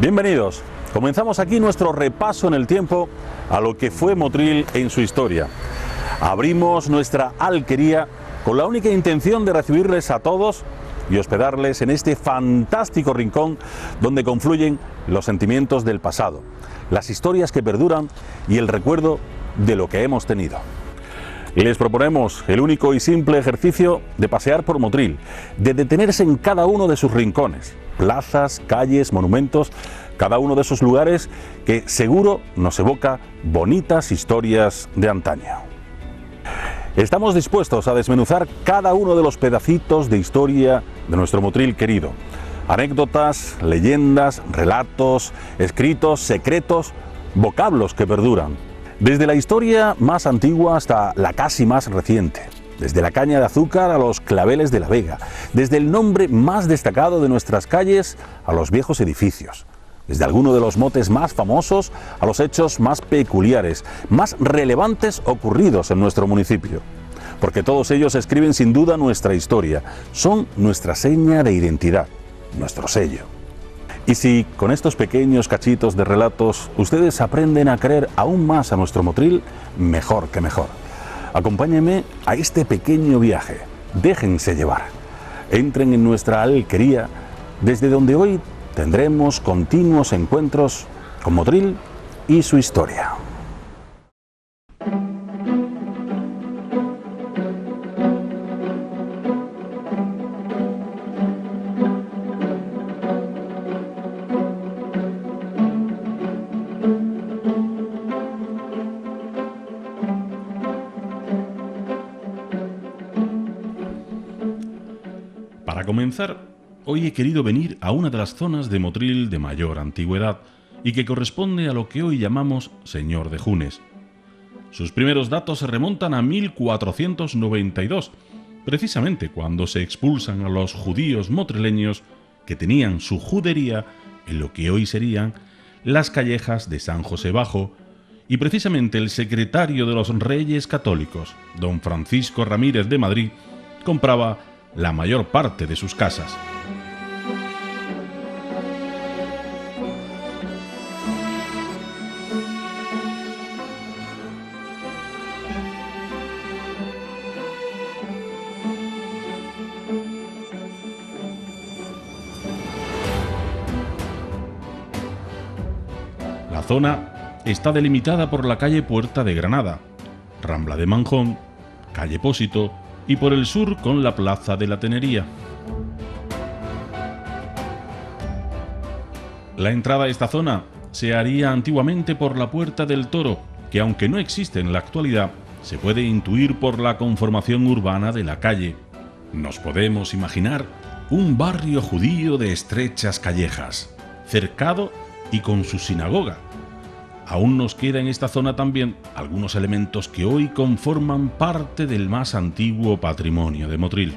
Bienvenidos. Comenzamos aquí nuestro repaso en el tiempo a lo que fue Motril en su historia. Abrimos nuestra alquería con la única intención de recibirles a todos y hospedarles en este fantástico rincón donde confluyen los sentimientos del pasado, las historias que perduran y el recuerdo de lo que hemos tenido. Les proponemos el único y simple ejercicio de pasear por Motril, de detenerse en cada uno de sus rincones, plazas, calles, monumentos, cada uno de esos lugares que seguro nos evoca bonitas historias de antaño. Estamos dispuestos a desmenuzar cada uno de los pedacitos de historia de nuestro Motril querido. Anécdotas, leyendas, relatos, escritos, secretos, vocablos que perduran. Desde la historia más antigua hasta la casi más reciente. Desde la caña de azúcar a los claveles de la Vega. Desde el nombre más destacado de nuestras calles a los viejos edificios. Desde alguno de los motes más famosos a los hechos más peculiares, más relevantes ocurridos en nuestro municipio. Porque todos ellos escriben sin duda nuestra historia, son nuestra seña de identidad, nuestro sello. Y si con estos pequeños cachitos de relatos ustedes aprenden a querer aún más a nuestro Motril, mejor que mejor. Acompáñenme a este pequeño viaje, déjense llevar. Entren en nuestra alquería, desde donde hoy tendremos continuos encuentros con Motril y su historia. Para comenzar, hoy he querido venir a una de las zonas de Motril de mayor antigüedad y que corresponde a lo que hoy llamamos Señor de Junes. Sus primeros datos se remontan a 1492, precisamente cuando se expulsan a los judíos motrileños que tenían su judería en lo que hoy serían las callejas de San José Bajo, y precisamente el secretario de los Reyes Católicos, don Francisco Ramírez de Madrid, compraba la mayor parte de sus casas. La zona está delimitada por la calle Puerta de Granada, Rambla de Manjón, calle Pósito y por el sur con la Plaza de la Tenería. La entrada a esta zona se haría antiguamente por la Puerta del Toro, que aunque no existe en la actualidad, se puede intuir por la conformación urbana de la calle. Nos podemos imaginar un barrio judío de estrechas callejas, cercado y con su sinagoga. Aún nos queda en esta zona también algunos elementos que hoy conforman parte del más antiguo patrimonio de Motril.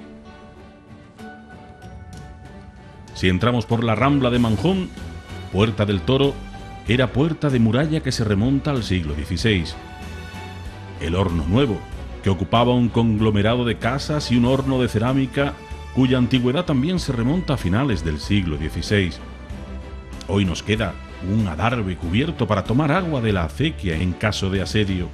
Si entramos por la Rambla de Manjón, Puerta del Toro era puerta de muralla que se remonta al siglo XVI. El Horno Nuevo, que ocupaba un conglomerado de casas y un horno de cerámica cuya antigüedad también se remonta a finales del siglo XVI. Hoy nos queda un adarve cubierto para tomar agua de la acequia en caso de asedio.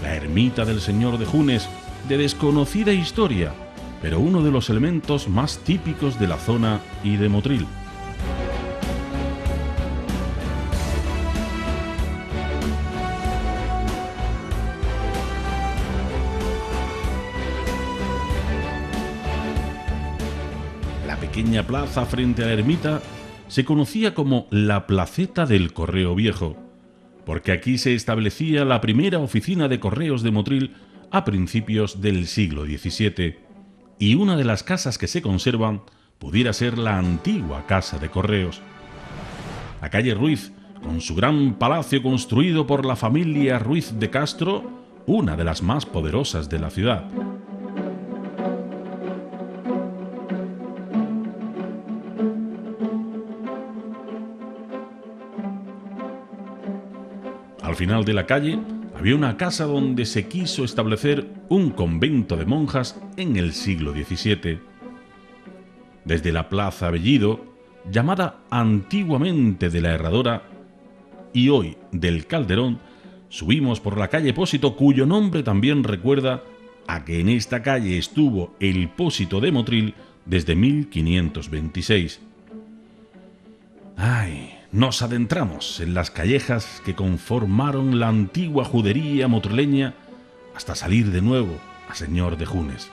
La ermita del Señor de Junes, de desconocida historia, pero uno de los elementos más típicos de la zona y de Motril. La pequeña plaza frente a la ermita se conocía como la Placeta del Correo Viejo, porque aquí se establecía la primera oficina de correos de Motril a principios del siglo XVII, y una de las casas que se conservan pudiera ser la antigua Casa de Correos. La calle Ruiz, con su gran palacio construido por la familia Ruiz de Castro, una de las más poderosas de la ciudad. Al final de la calle había una casa donde se quiso establecer un convento de monjas en el siglo XVII. Desde la Plaza Bellido llamada antiguamente de la Herradora y hoy del Calderón, subimos por la calle Pósito, cuyo nombre también recuerda a que en esta calle estuvo el Pósito de Motril desde 1526. Nos adentramos en las callejas que conformaron la antigua judería motrileña hasta salir de nuevo a Señor de Junes.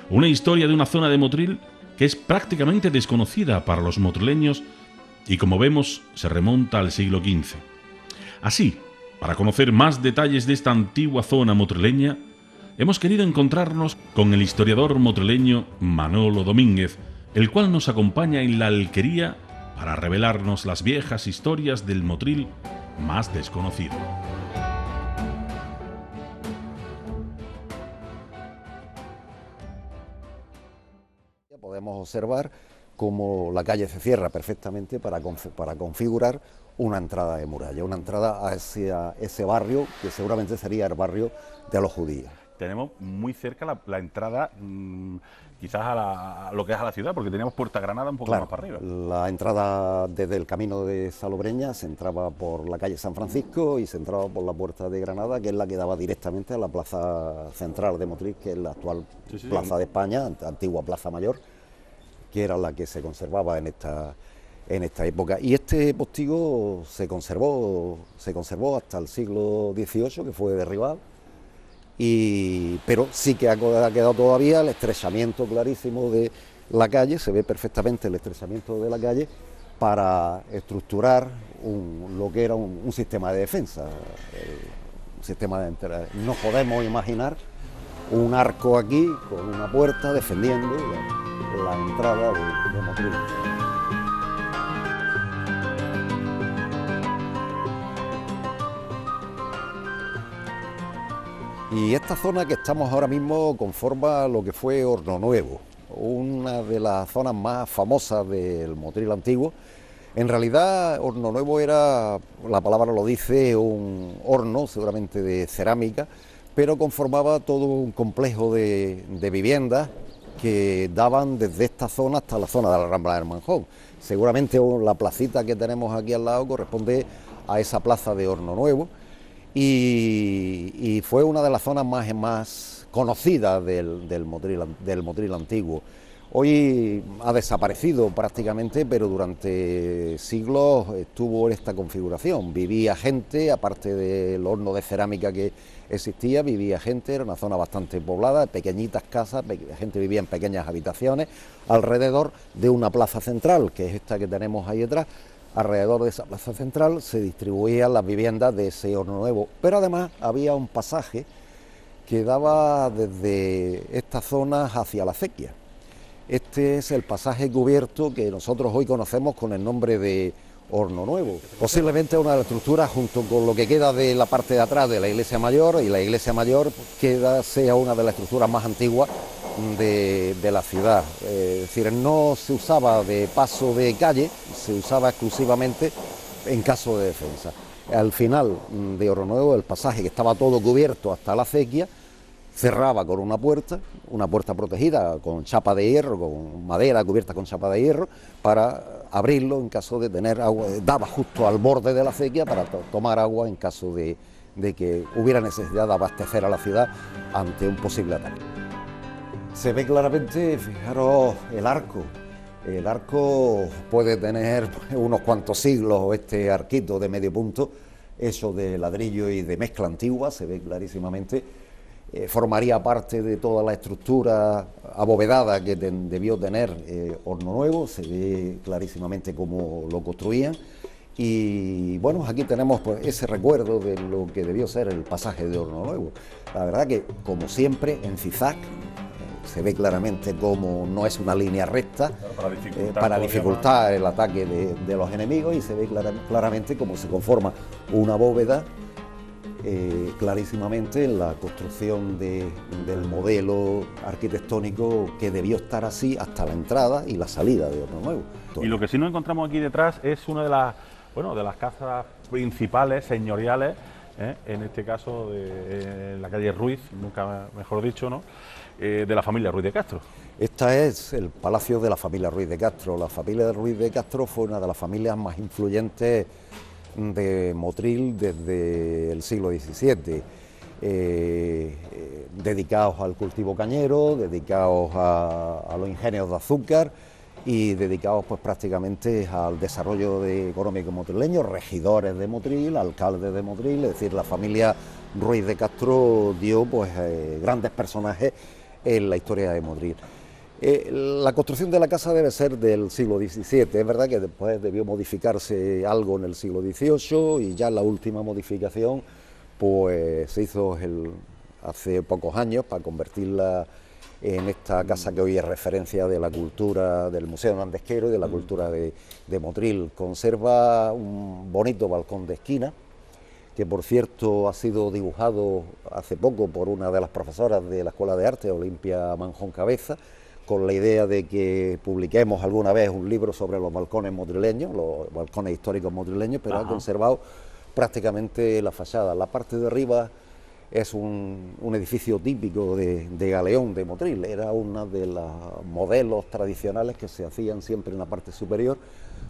Una historia de una zona de Motril que es prácticamente desconocida para los motrileños y, como vemos, se remonta al siglo XV. Así, para conocer más detalles de esta antigua zona motrileña, hemos querido encontrarnos con el historiador motrileño Manolo Domínguez, el cual nos acompaña en la alquería para revelarnos las viejas historias del Motril más desconocido. Podemos observar cómo la calle se cierra perfectamente para configurar una entrada de muralla, una entrada hacia ese barrio que seguramente sería el barrio de los judíos. Tenemos muy cerca la entrada, quizás a lo que es a la ciudad, porque teníamos Puerta Granada un poco más para arriba. La entrada desde el camino de Salobreña se entraba por la calle San Francisco y se entraba por la Puerta de Granada, que es la que daba directamente a la plaza central de Motril, que es la actual Plaza de España, antigua Plaza Mayor, que era la que se conservaba en esta época. Y este postigo se conservó hasta el siglo XVIII, que fue derribado. Pero sí que ha quedado todavía el estrechamiento clarísimo de la calle, se ve perfectamente el estrechamiento de la calle para estructurar lo que era un sistema de defensa, un sistema de entrada. No podemos imaginar un arco aquí con una puerta defendiendo la entrada de Motril. Y esta zona que estamos ahora mismo conforma lo que fue Horno Nuevo, una de las zonas más famosas del Motril antiguo. En realidad Horno Nuevo era, la palabra lo dice, un horno seguramente de cerámica, pero conformaba todo un complejo de viviendas que daban desde esta zona hasta la zona de la Rambla del Manjón. Seguramente la placita que tenemos aquí al lado corresponde a esa plaza de Horno Nuevo. Y fue una de las zonas más conocidas del Motril antiguo. Hoy ha desaparecido prácticamente, pero durante siglos estuvo en esta configuración. Vivía gente, aparte del horno de cerámica que existía, vivía gente, era una zona bastante poblada, pequeñitas casas, la gente vivía en pequeñas habitaciones, alrededor de una plaza central, que es esta que tenemos ahí detrás. Alrededor de esa plaza central se distribuían las viviendas de ese Horno Nuevo, pero además había un pasaje que daba desde estas zonas hacia la acequia. Este es el pasaje cubierto que nosotros hoy conocemos con el nombre de Horno Nuevo. Posiblemente una de las estructuras, junto con lo que queda de la parte de atrás de la iglesia mayor, y la iglesia mayor sea una de las estructuras más antiguas de la ciudad. Es decir, no se usaba de paso de calle, se usaba exclusivamente en caso de defensa. Al final de Horno Nuevo, el pasaje, que estaba todo cubierto hasta la acequia, cerraba con una puerta protegida con chapa de hierro, con madera cubierta con chapa de hierro, para abrirlo en caso de tener agua. Daba justo al borde de la acequia para tomar agua en caso de que hubiera necesidad de abastecer a la ciudad ante un posible ataque. Se ve claramente, fijaros, el arco. El arco puede tener unos cuantos siglos, este arquito de medio punto, hecho de ladrillo y de mezcla antigua, se ve clarísimamente. Formaría parte de toda la estructura abovedada que debió tener Horno Nuevo, se ve clarísimamente cómo lo construían. Y bueno, aquí tenemos pues ese recuerdo de lo que debió ser el pasaje de Horno Nuevo. La verdad que, como siempre, en zigzag, se ve claramente cómo no es una línea recta, para dificultar el ataque de los enemigos, y se ve claramente cómo se conforma una bóveda clarísimamente en la construcción del modelo arquitectónico que debió estar así hasta la entrada y la salida de Horno Nuevo. Y lo que sí nos encontramos aquí detrás es una de las casas principales, señoriales, en este caso en la calle Ruiz, nunca mejor dicho, ¿no? De la familia Ruiz de Castro. Este es el palacio de la familia Ruiz de Castro. La familia Ruiz de Castro fue una de las familias más influyentes de Motril desde el siglo XVII, dedicados al cultivo cañero, dedicados a los ingenios de azúcar y dedicados pues prácticamente al desarrollo económico motrileño, regidores de Motril, alcaldes de Motril, es decir, la familia Ruiz de Castro dio pues grandes personajes en la historia de Motril. La construcción de la casa debe ser del siglo XVII, es verdad que después debió modificarse algo en el siglo XVIII y ya la última modificación pues se hizo hace pocos años para convertirla en esta casa que hoy es referencia de la cultura del Museo Nandesquero y de la cultura de Motril. Conserva un bonito balcón de esquina, que por cierto ha sido dibujado hace poco por una de las profesoras de la Escuela de Arte, Olimpia Manjón Cabeza, con la idea de que publiquemos alguna vez un libro sobre los balcones motrileños, los balcones históricos motrileños, pero ha conservado prácticamente la fachada. La parte de arriba es un edificio típico de galeón de Motril, era uno de los modelos tradicionales que se hacían siempre en la parte superior,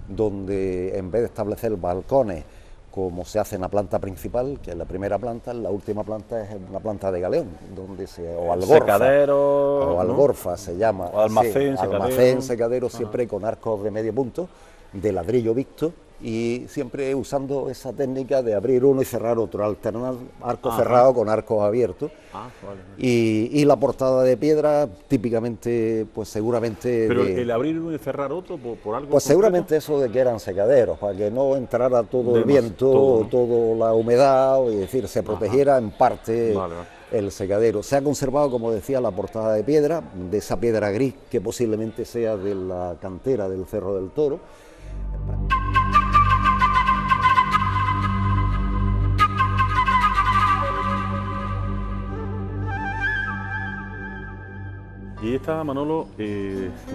donde en vez de establecer balcones como se hace en la planta principal, que es la primera planta, la última planta es una planta de galeón, donde o algorfa, secadero, o algorfa, ¿no? Se llama, o almacén, sí, secadero. Almacén, secadero, siempre con arcos de medio punto, de ladrillo visto, y siempre usando esa técnica de abrir uno y cerrar otro, alternar arco cerrado con arcos abiertos. Vale. Y la portada de piedra, típicamente, pues seguramente... Pero el abrir uno y cerrar otro, por algo... Pues seguramente eso de que eran secaderos, para que no entrara todo el viento, toda la humedad, y decir, se protegiera en parte el secadero. Se ha conservado, como decía, la portada de piedra, de esa piedra gris, que posiblemente sea de la cantera del Cerro del Toro. Y esta, Manolo,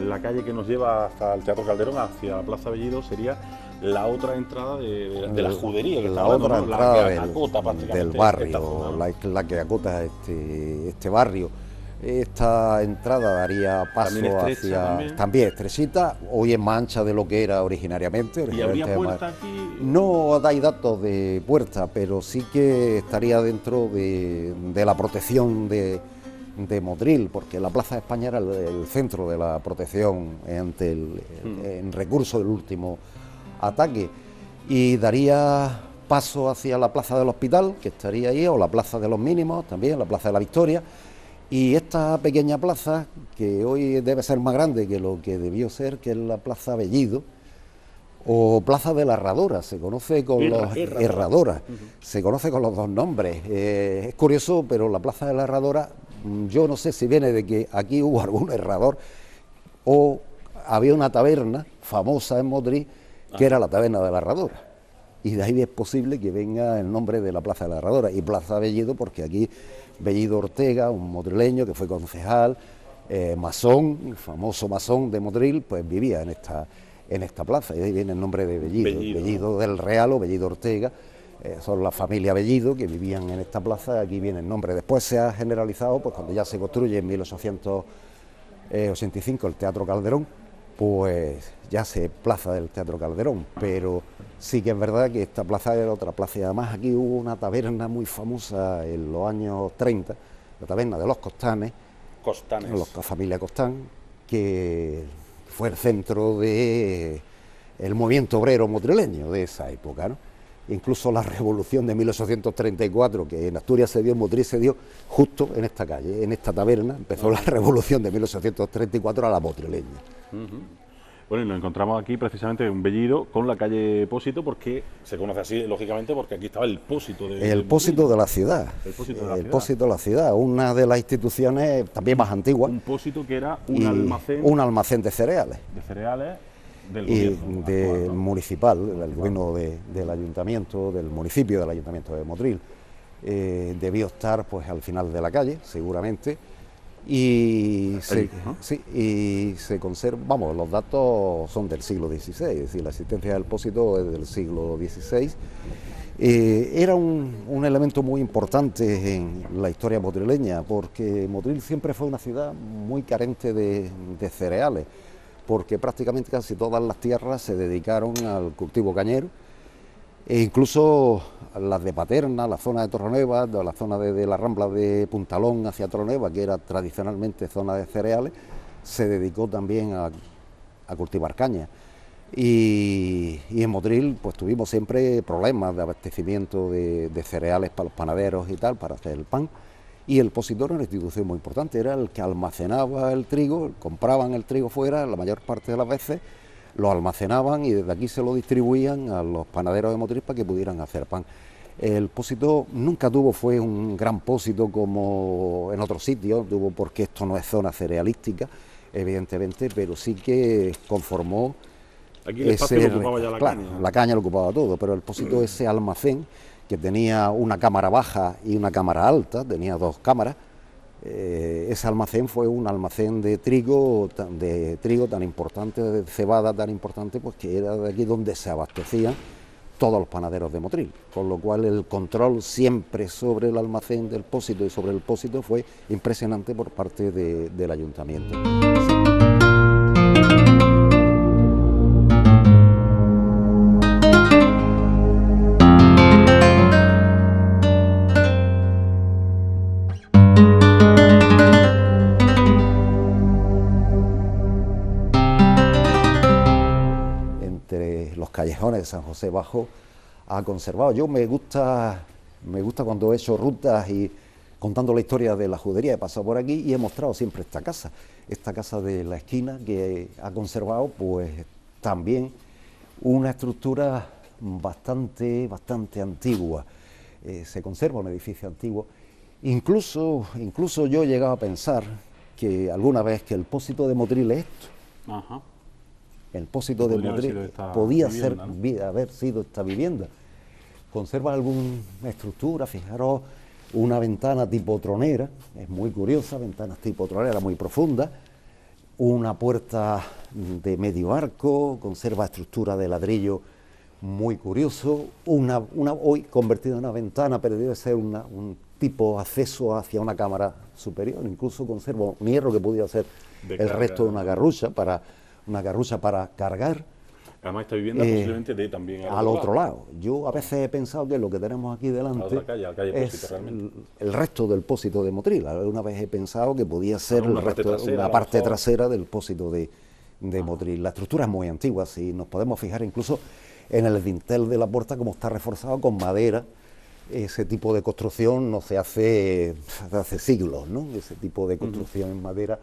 la calle que nos lleva hasta el Teatro Calderón, hacia la Plaza Bellido, sería la otra entrada de la judería, que la otra entrada del barrio, zona, ¿no? la que acota este barrio. Esta entrada daría paso también estrechita, hoy es más ancha de lo que era originariamente. ¿Y habría puerta aquí? No dais datos de puerta, pero sí que estaría dentro de la protección de Motril, porque la Plaza de España era el centro de la protección en recurso del último ataque, y daría paso hacia la Plaza del Hospital, que estaría ahí, o la Plaza de los Mínimos, también la Plaza de la Victoria, y esta pequeña plaza, que hoy debe ser más grande que lo que debió ser, que es la Plaza Bellido, o Plaza de la Herradora, se conoce con Herradora, se conoce con los dos nombres. Es curioso, pero la Plaza de la Herradora, yo no sé si viene de que aquí hubo algún herrador o había una taberna famosa en Motril que era la taberna de la Herradora, y de ahí es posible que venga el nombre de la Plaza de la Herradora y Plaza Bellido, porque aquí Bellido Ortega, un motrileño que fue concejal, masón, famoso masón de Motril, pues vivía en esta plaza, y de ahí viene el nombre de Bellido del Real o Bellido Ortega. Son la familia Bellido que vivían en esta plaza, aquí viene el nombre. Después se ha generalizado, pues cuando ya se construye en 1885 el Teatro Calderón, pues ya se plaza del Teatro Calderón, pero sí que es verdad que esta plaza era otra plaza, y además aquí hubo una taberna muy famosa en los años 30, la taberna de los Costanes, la familia Costán, que fue el centro del movimiento obrero motrileño de esa época, ¿no? Incluso la revolución de 1834, que en Asturias se dio, en Motril se dio justo en esta calle, en esta taberna, empezó la revolución de 1834 a la motrileña. Bueno, y nos encontramos aquí precisamente en un Bellido con la calle Pósito, porque se conoce así, lógicamente, porque aquí estaba el Pósito el Pósito de la ciudad. El Pósito de la ciudad. Pósito de la ciudad, una de las instituciones también más antiguas. Un Pósito que era un almacén. Un almacén de cereales. De cereales. Del gobierno, del municipal, del gobierno del ayuntamiento, del municipio del ayuntamiento de Motril. Debió estar pues al final de la calle, seguramente, y ¿no? y se conserva, vamos, los datos son del siglo XVI, es decir, la existencia del pósito es del siglo XVI. Era un elemento muy importante en la historia motrileña, porque Motril siempre fue una ciudad muy carente de cereales, porque prácticamente casi todas las tierras se dedicaron al cultivo cañero, e incluso las de Paterna, la zona de Torrenueva, la zona de la Rambla de Puntalón hacia Torrenueva, que era tradicionalmente zona de cereales, se dedicó también a cultivar caña. Y en Motril pues tuvimos siempre problemas de abastecimiento de cereales para los panaderos y tal, para hacer el pan. Y el pósito era una institución muy importante, era el que almacenaba el trigo, compraban el trigo fuera la mayor parte de las veces, lo almacenaban y desde aquí se lo distribuían a los panaderos de Motril para que pudieran hacer pan. El pósito nunca fue un gran pósito como en otros sitios, porque esto no es zona cerealística, evidentemente, pero sí que conformó. Aquí el espacio lo ocupaba ya la caña. La caña lo ocupaba todo, pero el pósito, ese almacén, que tenía una cámara baja y una cámara alta, tenía dos cámaras, ese almacén fue un almacén de trigo tan importante, de cebada tan importante, pues que era de aquí donde se abastecían todos los panaderos de Motril, con lo cual el control siempre sobre el almacén del pósito y sobre el pósito fue impresionante por parte del ayuntamiento. Callejones de San José Bajo ha conservado. Yo me gusta cuando he hecho rutas y contando la historia de la judería, he pasado por aquí y he mostrado siempre esta casa de la esquina, que ha conservado pues también una estructura bastante antigua. Se conserva un edificio antiguo. Incluso yo he llegado a pensar que alguna vez que el pósito de Motril es esto. Ajá. El pósito de Motril podía haber sido esta vivienda. Conserva alguna estructura, fijaros, una ventana tipo tronera, es muy curiosa, ventanas tipo tronera muy profunda, una puerta de medio arco, conserva estructura de ladrillo muy curioso, hoy convertida en una ventana, pero debe ser un tipo acceso hacia una cámara superior, incluso conserva un hierro que podía ser el resto de una garrucha para cargar. Además esta vivienda posiblemente de también al otro lado. Yo a veces he pensado que lo que tenemos aquí delante la calle es Pósito, realmente. El resto del pósito de Motril. Una vez he pensado que podía ser una parte trasera del pósito de Motril. La estructura es muy antigua, si nos podemos fijar incluso en el dintel de la puerta como está reforzado con madera. Ese tipo de construcción no se hace hace siglos, ¿no? Ese tipo de construcción en madera,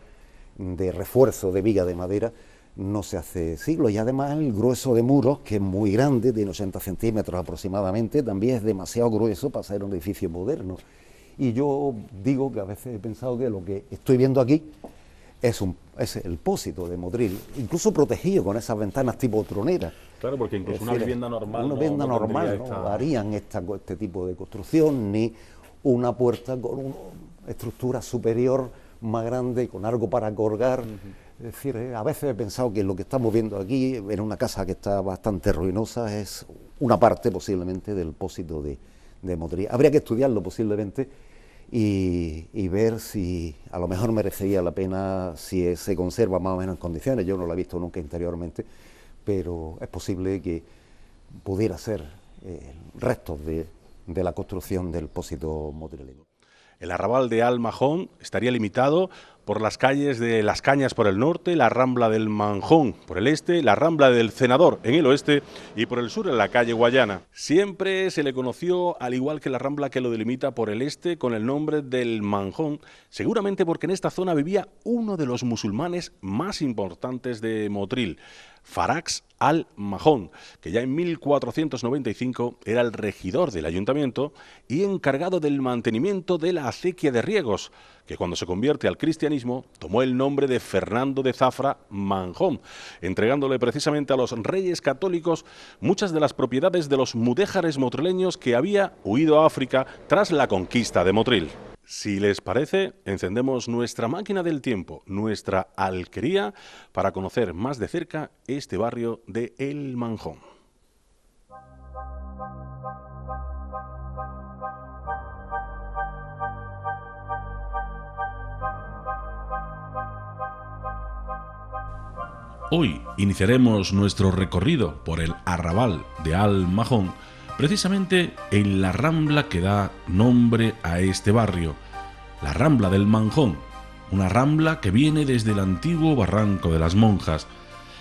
de refuerzo de viga de madera, no se hace siglos, y además el grueso de muros, que es muy grande, tiene 80 centímetros aproximadamente, también es demasiado grueso para ser un edificio moderno. Y yo digo que a veces he pensado que lo que estoy viendo aquí es el pósito de Motril, incluso protegido con esas ventanas tipo tronera. Claro, porque incluso una vivienda normal no harían este tipo de construcción, ni una puerta con una estructura superior más grande, con algo para colgar. Es decir, a veces he pensado que lo que estamos viendo aquí, en una casa que está bastante ruinosa, es una parte posiblemente del pósito de Motril. Habría que estudiarlo posiblemente y ver si a lo mejor merecería la pena, si se conserva más o menos en condiciones. Yo no lo he visto nunca interiormente, pero es posible que pudiera ser restos de la construcción del pósito motrileño. El arrabal de Almajón estaría limitado por las calles de Las Cañas por el norte, la Rambla del Manjón por el este, la Rambla del Cenador en el oeste y por el sur en la calle Guayana. Siempre se le conoció, al igual que la Rambla que lo delimita por el este, con el nombre del Manjón, seguramente porque en esta zona vivía uno de los musulmanes más importantes de Motril, Farax al-Mahón, que ya en 1495 era el regidor del ayuntamiento y encargado del mantenimiento de la acequia de riegos, que cuando se convierte al cristianismo tomó el nombre de Fernando de Zafra Manjón, entregándole precisamente a los reyes católicos muchas de las propiedades de los mudéjares motrileños que había huido a África tras la conquista de Motril. Si les parece, encendemos nuestra máquina del tiempo, nuestra alquería, para conocer más de cerca este barrio de El Manjón. Hoy iniciaremos nuestro recorrido por el arrabal de Al Manjón, precisamente en la rambla que da nombre a este barrio, la Rambla del Manjón, una rambla que viene desde el antiguo Barranco de las Monjas.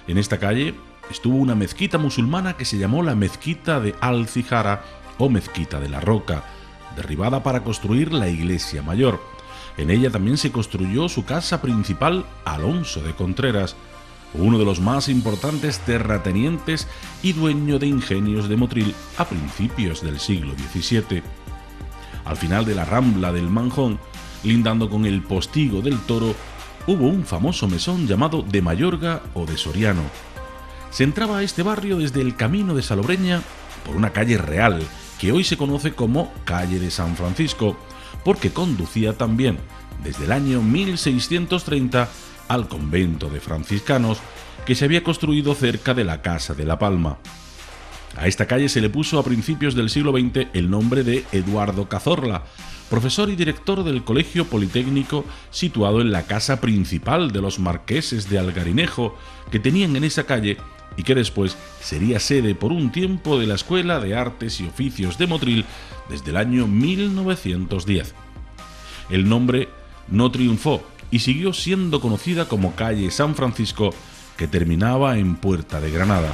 En esta calle estuvo una mezquita musulmana que se llamó la Mezquita de Al-Zihara o Mezquita de la Roca, derribada para construir la iglesia mayor. En ella también se construyó su casa principal, Alonso de Contreras, uno de los más importantes terratenientes y dueño de ingenios de Motril a principios del siglo XVII. Al final de la Rambla del Manjón, lindando con el Postigo del Toro, hubo un famoso mesón llamado de Mayorga o de Soriano. Se entraba a este barrio desde el camino de Salobreña por una calle real, que hoy se conoce como Calle de San Francisco, porque conducía también, desde el año 1630, al convento de franciscanos que se había construido cerca de la Casa de la Palma. A esta calle se le puso a principios del siglo XX el nombre de Eduardo Cazorla, profesor y director del Colegio Politécnico situado en la casa principal de los marqueses de Algarinejo que tenían en esa calle y que después sería sede por un tiempo de la Escuela de Artes y Oficios de Motril desde el año 1910. El nombre no triunfó y siguió siendo conocida como calle San Francisco, que terminaba en Puerta de Granada.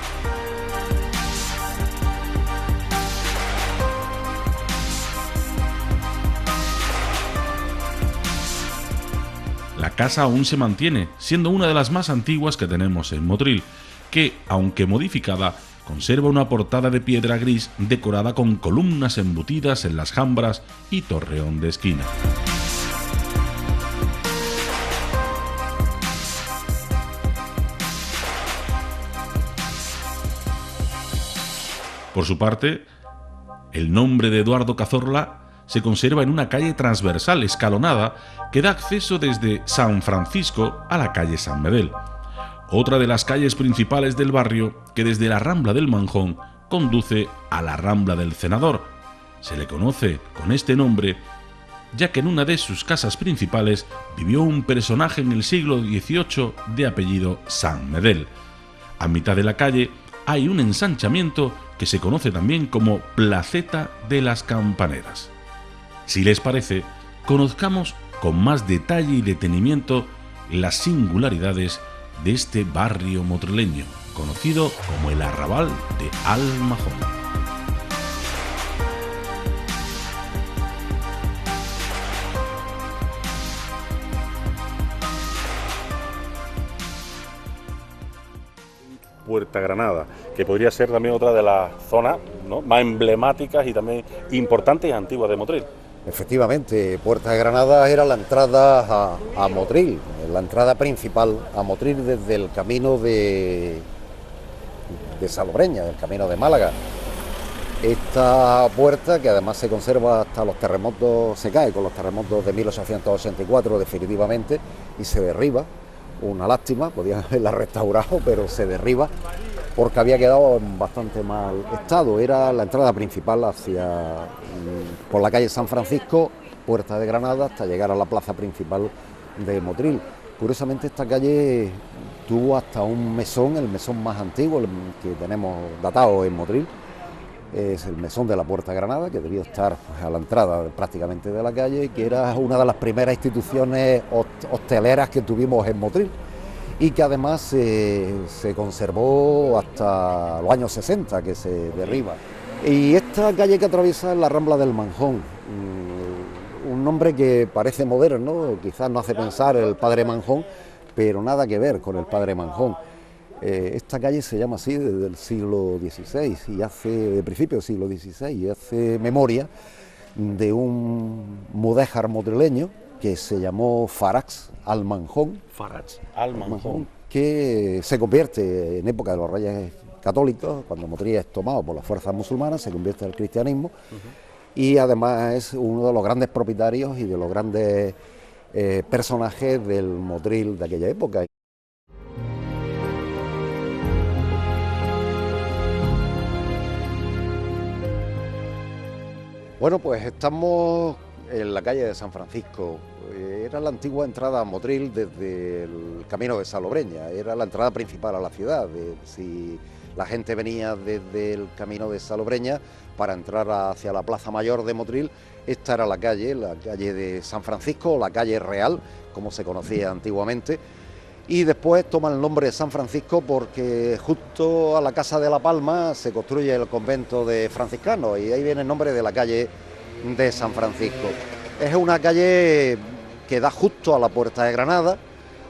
La casa aún se mantiene, siendo una de las más antiguas que tenemos en Motril, que, aunque modificada, conserva una portada de piedra gris decorada con columnas embutidas en las jambras y torreón de esquina. Por su parte, el nombre de Eduardo Cazorla se conserva en una calle transversal escalonada que da acceso desde San Francisco a la calle San Medel, otra de las calles principales del barrio que desde la Rambla del Manjón conduce a la Rambla del Cenador. Se le conoce con este nombre ya que en una de sus casas principales vivió un personaje en el siglo XVIII de apellido San Medel. A mitad de la calle hay un ensanchamiento que se conoce también como Placeta de las Campaneras. Si les parece, conozcamos con más detalle y detenimiento las singularidades de este barrio motrileño, conocido como el Arrabal de Al Manjón. Puerta Granada, que podría ser también otra de las zonas, ¿no?, más emblemáticas y también importantes y antiguas de Motril. Efectivamente, Puerta de Granada era la entrada a Motril, la entrada principal a Motril desde el camino de Salobreña, del camino de Málaga. Esta puerta, que además se conserva hasta los terremotos, se cae con los terremotos de 1884 definitivamente y se derriba. Una lástima, podían haberla restaurado, pero se derriba porque había quedado en bastante mal estado. Era la entrada principal por la calle San Francisco, Puerta de Granada, hasta llegar a la plaza principal de Motril. Curiosamente, esta calle tuvo hasta un mesón, el mesón más antiguo que tenemos datado en Motril. Es el mesón de la Puerta de Granada, que debió estar a la entrada prácticamente de la calle, que era una de las primeras instituciones hosteleras que tuvimos en Motril y que además se conservó hasta los años 60, que se derriba. Y esta calle que atraviesa es la Rambla del Manjón, un nombre que parece moderno, quizás nos hace pensar el padre Manjón, pero nada que ver con el padre Manjón. Esta calle se llama así desde el siglo XVI y de principio del siglo XVI, y hace memoria de un mudéjar motrileño que se llamó Farax Al Manjón, que se convierte en época de los Reyes Católicos, cuando Motril es tomado por las fuerzas musulmanas, se convierte al cristianismo, y además es uno de los grandes propietarios y de los grandes personajes del Motril de aquella época. Bueno, pues estamos en la calle de San Francisco. Era la antigua entrada a Motril desde el camino de Salobreña, era la entrada principal a la ciudad. Si la gente venía desde el camino de Salobreña para entrar hacia la Plaza Mayor de Motril, esta era la calle de San Francisco, o la calle Real, como se conocía antiguamente. Y después toma el nombre de San Francisco porque justo a la Casa de la Palma se construye el convento de franciscanos y ahí viene el nombre de la calle de San Francisco. Es una calle que da justo a la Puerta de Granada,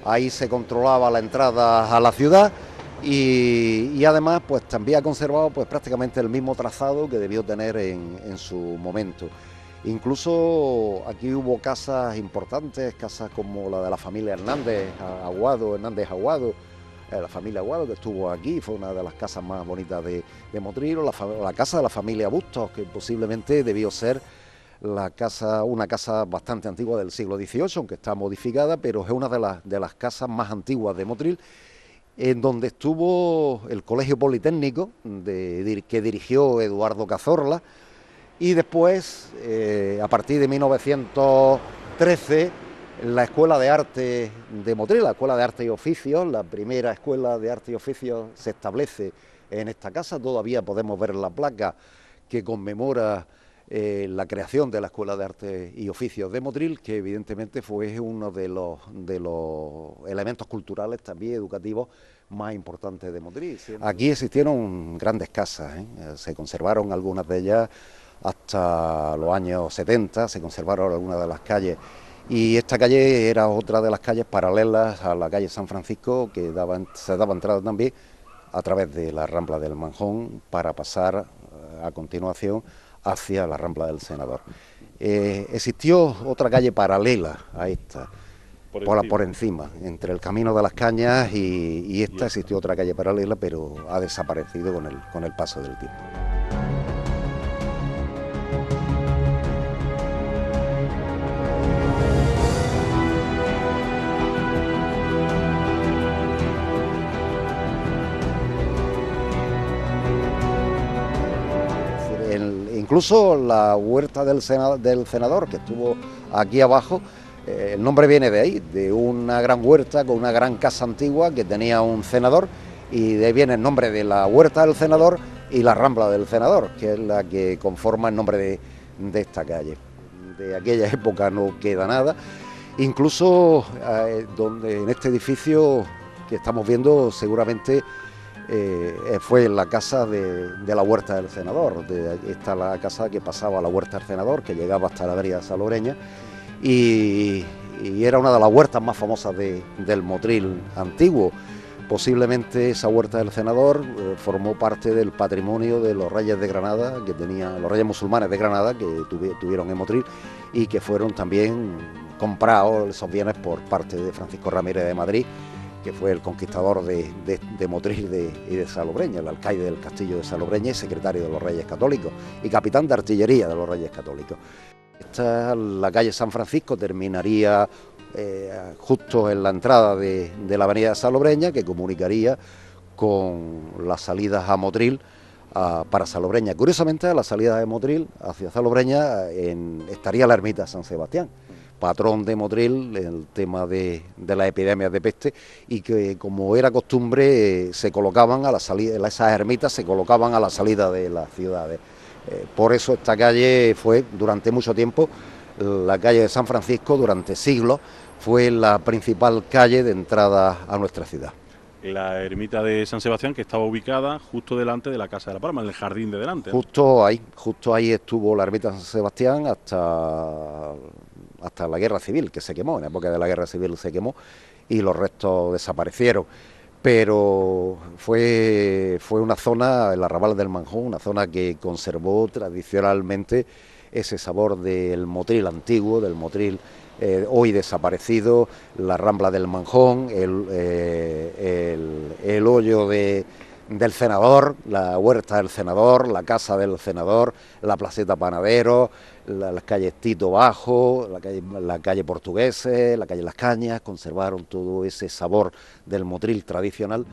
ahí se controlaba la entrada a la ciudad y además pues también ha conservado pues prácticamente el mismo trazado que debió tener en su momento. Incluso aquí hubo casas importantes, casas como la de la familia Hernández Aguado, la familia Aguado que estuvo aquí, fue una de las casas más bonitas de Motril, o la casa de la familia Bustos, que posiblemente debió ser una casa bastante antigua del siglo XVIII, aunque está modificada, pero es una de las casas más antiguas de Motril, en donde estuvo el Colegio Politécnico que dirigió Eduardo Cazorla. Y después, a partir de 1913, la Escuela de Arte de Motril, la Escuela de Arte y Oficios, la primera Escuela de Arte y Oficios se establece en esta casa. Todavía podemos ver la placa que conmemora la creación de la Escuela de Arte y Oficios de Motril, que evidentemente fue uno de los elementos culturales también educativos más importantes de Motril. Aquí existieron grandes casas, se conservaron algunas de ellas hasta los años 70, se conservaron algunas de las calles, y esta calle era otra de las calles paralelas a la calle San Francisco, que se daba entrada también a través de la Rambla del Manjón para pasar a continuación hacia la Rambla del Senador. Existió otra calle paralela a esta, por encima, entre el Camino de las Cañas y esta existió otra calle paralela, pero ha desaparecido con el paso del tiempo. Incluso la huerta del senador, que estuvo aquí abajo, el nombre viene de ahí, de una gran huerta con una gran casa antigua que tenía un senador, y de ahí viene el nombre de la huerta del senador y la Rambla del Senador, que es la que conforma el nombre de esta calle. De aquella época no queda nada, incluso donde en este edificio que estamos viendo seguramente fue la casa de la Huerta del Senador. Esta es la casa que pasaba a la Huerta del Senador, que llegaba hasta la avenida Salobreña, y era una de las huertas más famosas del Motril antiguo. Posiblemente esa Huerta del Senador formó parte del patrimonio de los reyes de Granada, que tenían los reyes musulmanes de Granada, que tuvieron en Motril, y que fueron también comprados esos bienes por parte de Francisco Ramírez de Madrid, que fue el conquistador de Motril y de Salobreña, el alcaide del castillo de Salobreña y secretario de los Reyes Católicos y capitán de artillería de los Reyes Católicos. La calle San Francisco terminaría justo en la entrada de la avenida de Salobreña, que comunicaría con las salidas a Motril para Salobreña. Curiosamente, a la salida de Motril hacia Salobreña estaría la ermita de San Sebastián, patrón de Motril en el tema de las epidemias de peste, y que, como era costumbre, se colocaban a la salida, esas ermitas se colocaban a la salida de las ciudades. Por eso esta calle fue durante mucho tiempo, la calle de San Francisco, durante siglos, fue la principal calle de entrada a nuestra ciudad. La ermita de San Sebastián, que estaba ubicada justo delante de la Casa de la Palma, en el jardín de delante, ¿no? Justo ahí estuvo la ermita de San Sebastián hasta la Guerra Civil, que se quemó. En la época de la Guerra Civil se quemó y los restos desaparecieron. Pero fue una zona, el arrabal del Manjón, una zona que conservó tradicionalmente ese sabor del Motril antiguo, del Motril hoy desaparecido, la Rambla del Manjón, el hoyo de del Cenador, la huerta del Cenador, la casa del Cenador, la placeta Panadero, las calles Tito Bajo, la calle Portugueses, la calle Las Cañas, conservaron todo ese sabor del Motril tradicional.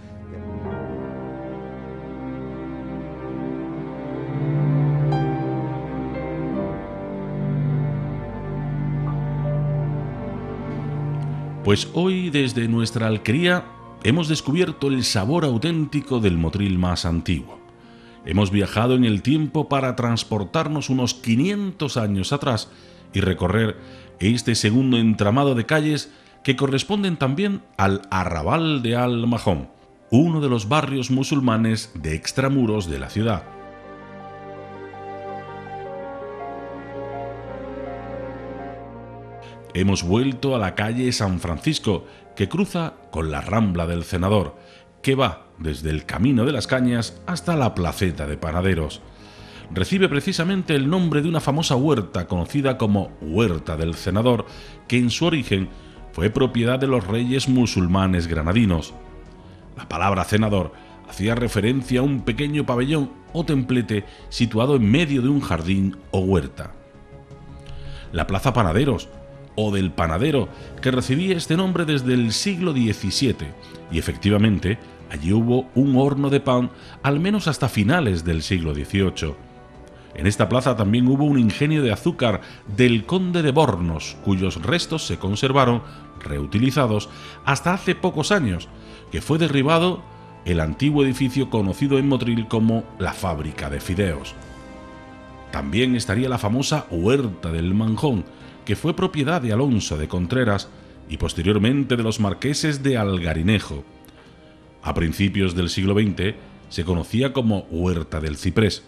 Pues hoy desde nuestra alquería hemos descubierto el sabor auténtico del Motril más antiguo. Hemos viajado en el tiempo para transportarnos unos 500 años atrás y recorrer este segundo entramado de calles que corresponden también al Arrabal de Al Mahón, uno de los barrios musulmanes de extramuros de la ciudad. Hemos vuelto a la calle San Francisco, que cruza con la Rambla del Cenador, que va desde el Camino de las Cañas hasta la Placeta de Panaderos. Recibe precisamente el nombre de una famosa huerta conocida como Huerta del Cenador, que en su origen fue propiedad de los reyes musulmanes granadinos. La palabra cenador hacía referencia a un pequeño pabellón o templete situado en medio de un jardín o huerta. La Plaza Panaderos, o del panadero, que recibía este nombre desde el siglo XVII, y efectivamente allí hubo un horno de pan al menos hasta finales del siglo XVIII. En esta plaza también hubo un ingenio de azúcar del conde de Bornos, cuyos restos se conservaron reutilizados hasta hace pocos años, que fue derribado el antiguo edificio conocido en Motril como la fábrica de fideos. También estaría la famosa Huerta del Manjón, que fue propiedad de Alonso de Contreras y posteriormente de los marqueses de Algarinejo. A principios del siglo XX se conocía como Huerta del Ciprés.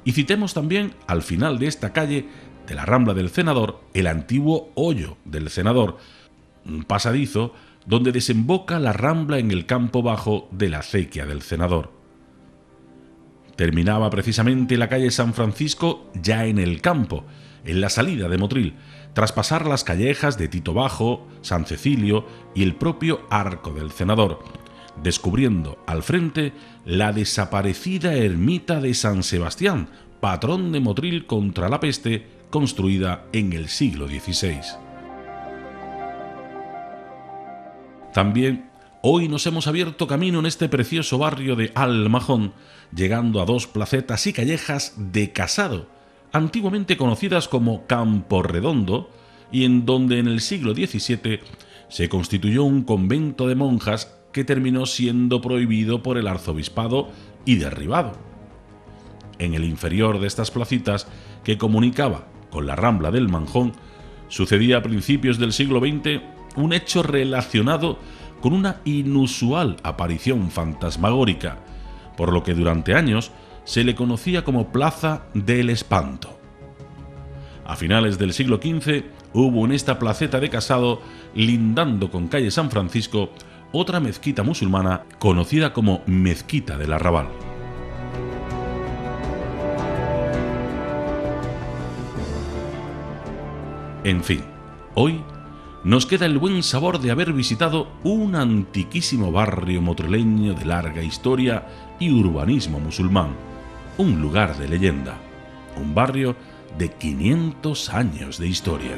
Y citemos también, al final de esta calle de la Rambla del Cenador, el antiguo Hoyo del Cenador, un pasadizo donde desemboca la Rambla en el campo bajo de la acequia del Cenador. Terminaba precisamente la calle San Francisco ya en el campo, en la salida de Motril, tras pasar las callejas de Tito Bajo, San Cecilio y el propio Arco del Cenador, descubriendo al frente la desaparecida ermita de San Sebastián, patrón de Motril contra la peste, construida en el siglo XVI. También hoy nos hemos abierto camino en este precioso barrio de Al Mahón, llegando a dos placetas y callejas de Casado, antiguamente conocidas como Campo Redondo, y en donde en el siglo XVII se constituyó un convento de monjas que terminó siendo prohibido por el arzobispado y derribado. En el inferior de estas placitas, que comunicaba con la Rambla del Manjón, sucedía a principios del siglo XX un hecho relacionado con una inusual aparición fantasmagórica, por lo que durante años se le conocía como Plaza del Espanto. A finales del siglo XV hubo en esta placeta de Casado, lindando con calle San Francisco, otra mezquita musulmana conocida como Mezquita del Arrabal. En fin, hoy nos queda el buen sabor de haber visitado un antiquísimo barrio motrileño de larga historia y urbanismo musulmán, un lugar de leyenda, un barrio de 500 años de historia.